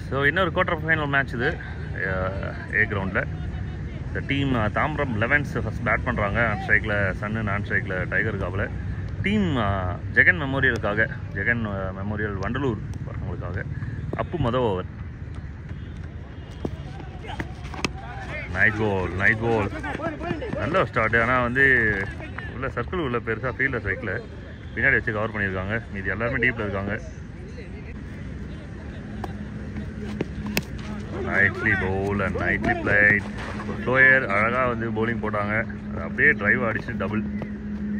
So இன்னொரு quarter final match இது A கிரவுண்டில். இந்த team Tambaram 11s first bat பண்ணுறாங்க. ஆன் ஸ்ட்ரைக்கில் சன்னு, நான் ஸ்ட்ரைக்கில் டைகர் காவில். டீம் ஜெகன் மெமோரியலுக்காக, ஜெகன் மெமோரியல் வண்டலூர் வரவங்களுக்காக அப்பு மொதல் ஓவர். நைட் கோல் நல்ல ஸ்டார்ட். ஆனால் வந்து உள்ள சர்க்கிள் உள்ள பெருசாக ஃபீல்டர் ஸ்ட்ரைக்கில் பின்னாடி வச்சு கவர் பண்ணியிருக்காங்க. மீதி எல்லாருமே டீப்பில் இருக்காங்க. Nicely bowl and nicely played. Slower அழகாக வந்து பவுலிங் போட்டாங்க. அது அப்படியே டிரைவ் அடிச்சு டபுள்.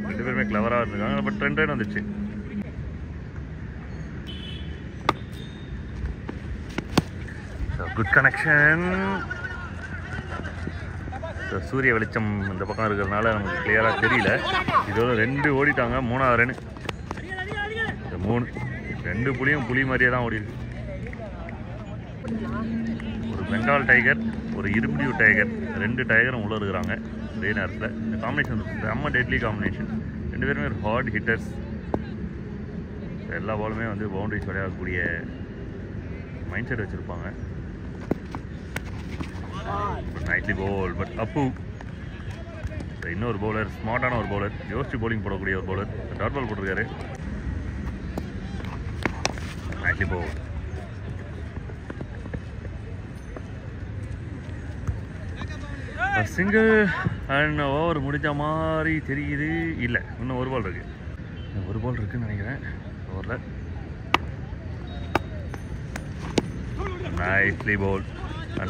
ரெண்டு பேருமே கிளவராக இருந்திருக்காங்க. பட் 2 ரன் வந்துச்சு. Good connection. சூரிய வெளிச்சம் இந்த பக்கம் இருக்கிறதுனால நமக்கு கிளியராக தெரியல. இதோட 2 ஓடிட்டாங்க. 3ஆவது ரன். 2 புலியும் புலி மாதிரியே தான் ஓடி இருக்கு. ஒரு பெங்கால் டைகர், ஒரு இரும்பியூ டைகர், 2 டைகரும் உள்ள இருக்கிறாங்க ஒரே நேரத்தில். இந்த காம்பினேஷன் செம்ம டெட்லி காம்பினேஷன். 2 பேருமே ஒரு ஹார்ட் ஹிட்டர்ஸ். எல்லா பாலுமே வந்து பவுண்டரிஸ் விளையாடக்கூடிய மைண்ட் செட் வச்சுருப்பாங்க. Nicely bowl. பட் அப்பு இன்னொரு பவுலர், ஸ்மார்ட்டான ஒரு பவுலர், யோசிச்சு பவுலிங் போடக்கூடிய ஒரு பவுலர். டாட் பால் போட்டிருக்காரு. Nicely bowl. Single and over முடிஞ்ச மாதிரி தெரியுது. இல்லை, இன்னும் ஒரு பால் இருக்குது. ஒரு பால் இருக்குன்னு நினைக்கிறேன் ஓவரில். நைட்லி போல்.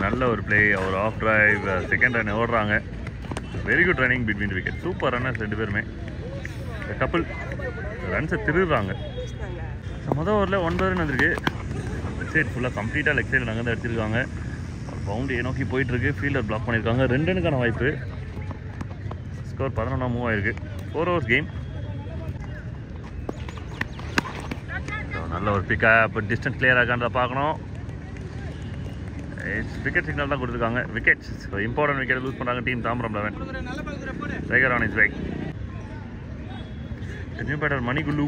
நல்ல ஒரு பிளே. ஒரு ஆஃப் டிரைவ், செகண்ட் ரன் ஓடுறாங்க. Very good running between wicket. Super runners 2 பேருமே. கப்புள் ரன்ஸை திருடுறாங்க. மொதல் ஓவரில் 9 ரன் வந்திருக்கு. லெக் சைட் ஃபுல்லாக கம்ப்ளீட்டாக லெக் சைடில் நாங்கள் தான் அடிச்சிருக்காங்க. பவுண்டரியை நோக்கி போயிட்டுருக்கு. ஃபீல்டர் பிளாக் பண்ணியிருக்காங்க. 2 ரனுக்கான வாய்ப்பு. ஸ்கோர் 11 மூவ் ஆகிருக்கு. 4 overs கேம். நல்ல ஒரு பிக்கப். டிஸ்டன்ஸ் கிளியர் ஆகான்றத பார்க்கணும். விக்கெட் சிக்னல் தான் கொடுத்துருக்காங்க. விக்கெட்ஸ் இம்பார்ட்டன்ட் விக்கெட் லூஸ் பண்ணுறாங்க team Tambaram 11. Tiger on is back. New batter மணிகுல்லு.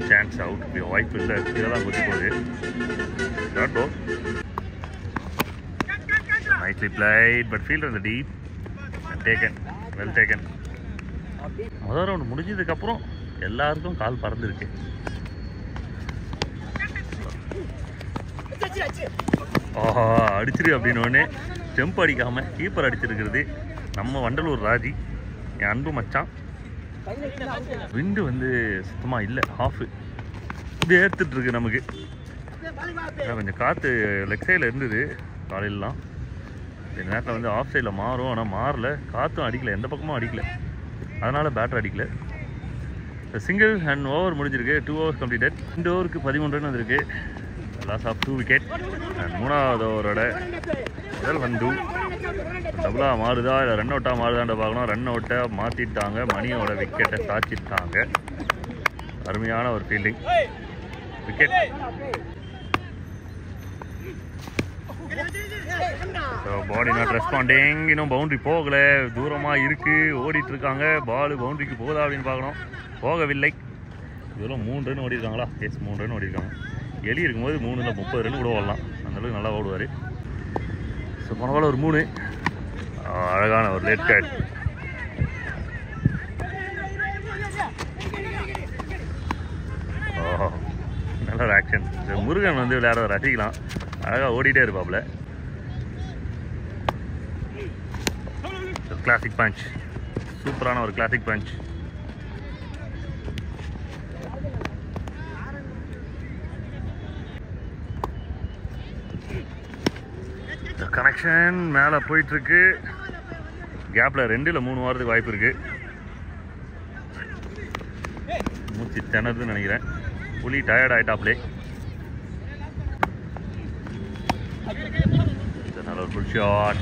Chance out. வாய்ப்பு இல்லை. இதெல்லாம் குத்தி போகுது. Dot ball. Neatly played. But fielder இந்த டீப் டேக்கன். Well taken. முதல் ரவுண்ட் முடிஞ்சதுக்கப்புறம் எல்லாருக்கும் கால் பறந்துருக்கு. ஆஹா, அடிச்சிரு அப்படின்னு ஜம்ப் அடிக்காமல் கீப்பர் அடிச்சிருக்கிறது நம்ம வண்டலூர் ராஜி, என் அன்பு மச்சான். விண்டு வந்து சுத்தமாக இல்லை. ஹாஃபு இப்படி ஏற்றுட்ருக்கு நமக்கு. கொஞ்சம் காற்று லெக் சைடில் இருந்தது காலையிலலாம். இந்த நேரத்தில் வந்து ஆஃப் சைடில் மாறும். ஆனால் மாறல. காற்றும் அடிக்கலை, எந்த பக்கமும் அடிக்கலை. அதனால் பேட்டர் அடிக்கலை. சிங்கிள் அண்ட் ஓவர் முடிஞ்சிருக்கு. 2 overs கம்ப்ளீட்டட். 2 ஓவருக்கு 13 ரன் வந்திருக்கு. Loss of 2 wicket. அண்ட் 3ஆவது ஓவரோட முதல் வந்து டபுளாக மாறுதா இல்லை ரன் அவுட்டாக மாறுதான்ற பார்க்கணும். ரன் அவுட்டை மாற்றிட்டாங்க. மணியோட விக்கெட்டை சாச்சிட்டாங்க. அருமையான ஒரு fielding. Wicket. So body not responding. இன்னும் பவுண்ட்ரி போகலை. தூரமாக இருக்குது. ஓடிட்டுருக்காங்க. பால் பவுண்ட்ரிக்கு போகுதா அப்படின்னு பார்க்கணும். போகவில்லை. இதெல்லாம் 3 ரன் ஓடிருக்காங்களா? எஸ், 3 ரன் ஓடிருக்காங்க. எலி இருக்கும்போது 3ல் 30 ரன் கூட ஓடலாம். அந்தளவுக்கு நல்லா ஓடுவார். ஸோ போன பால் ஒரு 3. அழகான ஒரு லேட் கேட். ஓஹோ, நல்ல ஒரு ஆக்ஷன். முருகன் வந்து விளையாட ரசிக்கலாம். அழகாக ஓடிட்டே இருப்பாப்புல. Classic punch. சூப்பரான ஒரு கிளாசிக் பஞ்ச். கனெக்ஷன் மேலே போயிட்டுருக்கு. கேப்பில் 2ல் 3 வாரத்துக்கு வாய்ப்பு இருக்குது. மூச்சு திணறுதுன்னு நினைக்கிறேன். புலி டயர்ட் ஆகிட்டாப்லே. நல்ல ஒரு full shot.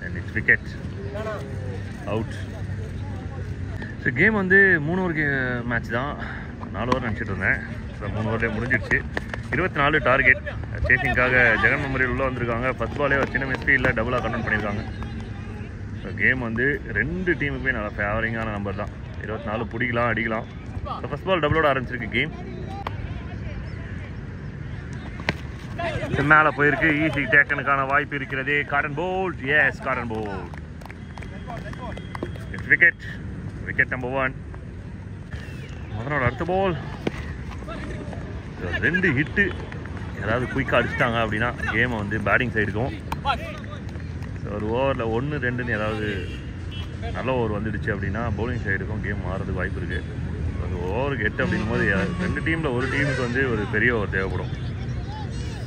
And it's wicket. Out. So game வந்து 3 ஓவர் மேட்ச் தான். 4 ஓவர் நினச்சிட்டு இருந்தேன். ஸோ 3 ஓவர்லேயே முடிஞ்சிடுச்சு. 24 டார்கெட். சேசிங்காக ஜெகன் மெமோரியல் உள்ளே வந்திருக்காங்க. ஃபர்ஸ்ட் பாலே ஒரு சின்ன மிஸ்பீல்டில் டபுளாக கன்வெர்ட் பண்ணியிருக்காங்க. கேம் வந்து ரெண்டு டீமுக்குமே நல்லா ஃபேவரிங்கான நம்பர் தான். 24 பிடிக்கலாம், அடிக்கலாம். ஃபர்ஸ்ட் பால் டபுளோட ஆரம்பிச்சிருக்கு கேம். மேலே போயிருக்கு. ஈஸி டேக்கனுக்கான வாய்ப்பு இருக்கிறது. Caught and bowled. Yes, caught and bowled. It's wicket. Wicket number 1. அதனோட அடுத்த பால் 2 ஹிட்டு. ஏதாவது குயிக்காக அடிச்சிட்டாங்க அப்படின்னா கேமை வந்து பேட்டிங் சைடுக்கும். ஒரு ஓவரில் 1, 2ன்னு ஏதாவது நல்ல ஓவர் வந்துடுச்சு அப்படின்னா பவுலிங் சைடுக்கும் கேம் மாறதுக்கு வாய்ப்பு இருக்குது. ஒரு ஓவருக்கு 8 அப்படிங்கும் போது 2 டீமில் ஒரு டீமுக்கு வந்து ஒரு பெரிய ஓவர் தேவைப்படும்.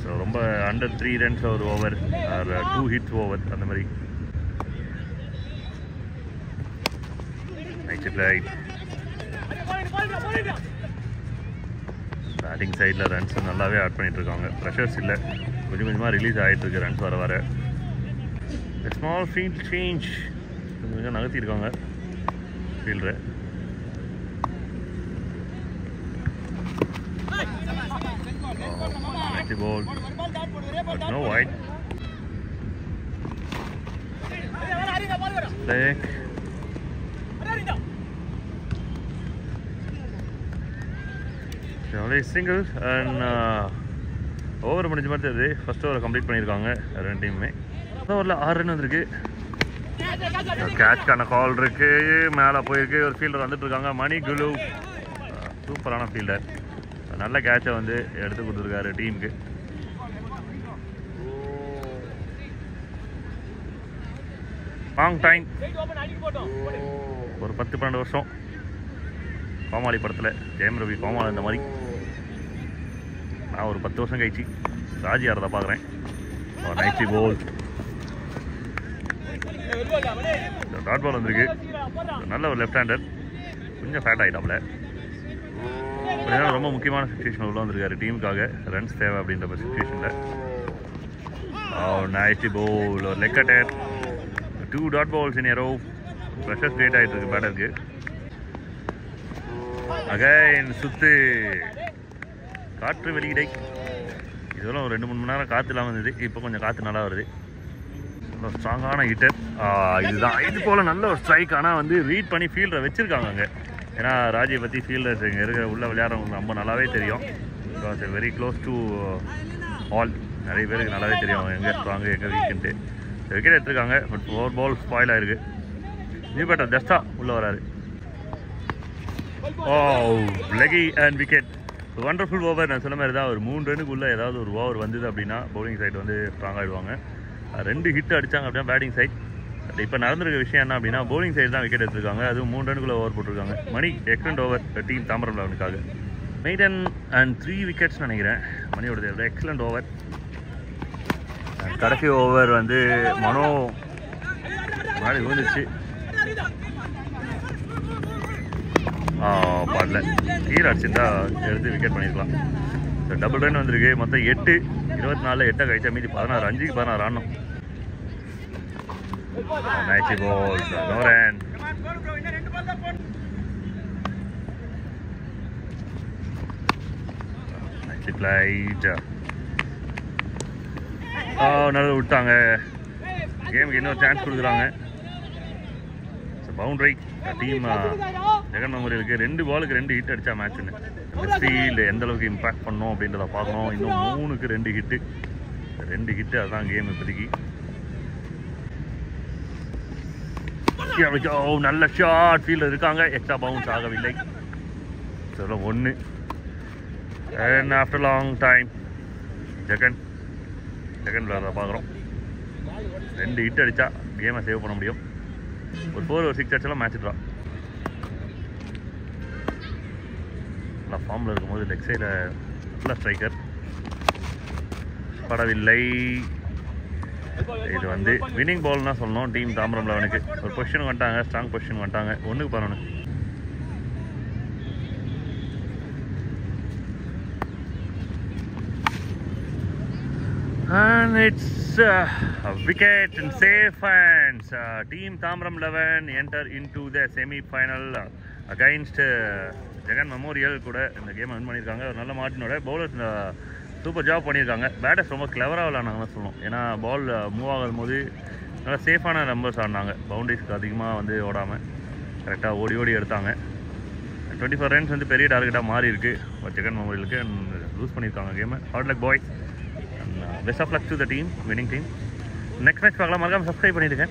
ஸோ ரொம்ப அண்டர் 3 ரன்ஸ் ஒரு ஓவர், 2 ஹிட்ஸ் ஓவர் அந்த மாதிரி. பேட்டிங் சைடில் ரன்ஸ் நல்லாவே ஆட் பண்ணிட்டு இருக்காங்க. ப்ரெஷர்ஸ் இல்லை, கொஞ்சம் கொஞ்சமாக ரிலீஸ் ஆகிட்டு இருக்கு ரன்ஸ் வர வர. ஸ்மால் ஃபீல்ட் சேஞ்ச் கொஞ்சம் கொஞ்சம் நகர்த்திருக்காங்க ஃபீல்டரை. Ball, but no wide. Leg. Only single and over முடிஞ்ச மாதிரி தெரியுது. ஃபர்ஸ்ட் ஓவர் கம்ப்ளீட் பண்ணியிருக்காங்க ரெண்டு டீமுமே. ஓவரில் 6 ரன் வந்திருக்கு. கேட்ச்க்கான கால் இருக்கு. மேலே போயிருக்கு. ஒரு ஃபீல்டர் வந்துட்டு இருக்காங்க, மணி குலு. சூப்பரான ஃபீல்டர், நல்ல கேட்சை வந்து எடுத்து கொடுத்துருக்காரு டீமுக்கு. லாங் டைம், ஒரு 10-12 வருஷம் கோமாளி படத்தில் ஜெயம் ரவி கோமாளி இந்த மாதிரி. நான் ஒரு 10 வருஷம் கழிச்சு ராஜி ஆறதை பார்க்குறேன். நைச்சி போல், டாட் பால் வந்திருக்கு. நல்ல ஒரு லெஃப்ட் ஹேண்டர், கொஞ்சம் ஃபேட் ஆகிட்டாப்ல. ரொம்ப முக்கியமான சுச்சுவேஷன் உள்ள வந்திருக்காரு டீமுக்காக. ரன்ஸ் தேவை அப்படின்ற சுச்சுவேஷனில். நைஸ்டி போல், ஒரு leg cutter, 2 dot balls in a row. Pressure create ஆகிட்டு இருக்கு பேட்டருக்கு. அகைன் சுத்து, காற்று வெளியிடை. இதெல்லாம் ஒரு 2-3 மணி நேரம் காற்று இல்லாமல் இருந்தது. இப்போ கொஞ்சம் காற்று நல்லா வருது. ஸ்ட்ராங்கான ஹிட்டர். இதுதான் இது போல் நல்ல ஒரு ஸ்ட்ரைக். ஆனால் வந்து ரீட் பண்ணி ஃபீல்டரை வச்சுருக்காங்க அங்கே. ஏன்னா ராஜியை பற்றி ஃபீல்டர்ஸ் இங்கே இருக்கிற உள்ள விளையாடுறவங்க ரொம்ப நல்லாவே தெரியும். Because very close to all. நிறைய பேருக்கு நல்லாவே தெரியும் எங்கே ஸ்ட்ராங்கு எங்கே வீக்குன்ட்டு. விக்கெட் எடுத்துருக்காங்க. பட் ஓவர் பால் ஸ்பாயில் ஆயிருக்கு. நியூ பேட்டர் ஜஸ்டா உள்ளே வராரு. லெகி அண்ட் விக்கெட். Wonderful over. நான் சொன்ன மாதிரி தான், ஒரு 3 ரன்னுக்குள்ளே ஏதாவது ஒரு ஓவர் வந்தது அப்படின்னா பவுலிங் சைடு வந்து ஸ்ட்ராங் ஆகிடுவாங்க. 2 ஹிட் அடித்தாங்க அப்படின்னா பேட்டிங் சைட். இப்போ நடந்திருக்க விஷயம் என்ன அப்படின்னா பவுலிங் சைடு தான் விக்கெட் எடுத்துருக்காங்க. அதுவும் 3 ரன்னுக்குள்ளே ஓவர் போட்டிருக்காங்க. Mani excellent over team Tambaram லெவனுக்காக. மெய்டன் அண்ட் 3 விக்கெட்ஸ் நினைக்கிறேன் மணியோட. Excellent over. கடைசி ஓவர் வந்து மனோ முன்னாடி விழுந்துச்சு. பாடல கீழே அடிச்சுட்டா எடுத்து விக்கெட் பண்ணியிருக்கலாம். டபுள் ரன் வந்திருக்கு. மொத்தம் 8. 24 8 கழிச்சா மீதி 16. 5க்கு 16 ஆடணும். Nice ball, no run. Nice played. நல்லா விட்டாங்க. கேமுக்கு இன்னொரு சான்ஸ் கொடுக்குறாங்க. பவுண்டரி. டீம் ஜெகன் மெமோரியலுக்கு 2 பாலுக்கு 2 ஹிட் அடித்தா மேட்ச்னு. ஃபீல்டு எந்த அளவுக்கு இம்பாக்ட் பண்ணோம் அப்படின்றத பார்க்கணும். இன்னும் 3க்கு 2 ஹிட்டு. 2 ஹிட்டு அதுதான் கேம் இப்போதைக்கு. நல்ல ஷார்ட் ஃபீல்டு இருக்காங்க. எக்ஸ்ட்ரா பவுன்ஸ் ஆகவில்லை. 1. And after long time Jagan விளையாடுறத பார்க்குறோம். 2 ஹிட் அடித்தா கேமை சேவ் பண்ண முடியும். ஒரு 4 ஒரு 6 அடிச்சாலும் மேட்ச் ட்ரா. நல்லா ஃபார்மில் இருக்கும்போது லெக் சைடில் நல்ல ஸ்ட்ரைக்கர் படவில்லை. இது வந்து வின்னிங் பால் தான் சொல்லணும் டீம் தாம்பரம் லெவனுக்கு. ஒரு பொசிஷன் வந்துட்டாங்க, ஸ்ட்ராங் பொசிஷன் வந்துட்டாங்க. 1க்கு 11. And it's a wicket in safe hands. Team Tamram 11 enter into the semi-final against Jagan Memorial. கூட இந்த கேமை வின் பண்ணியிருக்காங்க. ஒரு நல்ல மார்ஜினோட. பவுலர்ஸ் சூப்பர் ஜாப் பண்ணியிருக்காங்க. பேட்டர்ஸ் ரொம்ப கிளவராக விளாண்டாங்கன்னு சொல்லணும். ஏன்னா பால் மூவ் ஆகும் போது நல்லா சேஃபான நம்பர்ஸ் ஆடினாங்க. பவுண்டரிஸ்க்கு அதிகமாக வந்து ஓடாமல் கரெக்டாக ஓடி எடுத்தாங்க. 24 ரன்ஸ் வந்து பெரிய டார்கெட்டாக மாறி இருக்குது செகண்ட் மெமோரியலுக்கு. லூஸ் பண்ணியிருக்காங்க கேமை. Hard luck boys. Best of luck to the team, winning team. Next match பார்க்கலாம். மறக்காமல் சப்ஸ்கிரைப் பண்ணிடுங்க.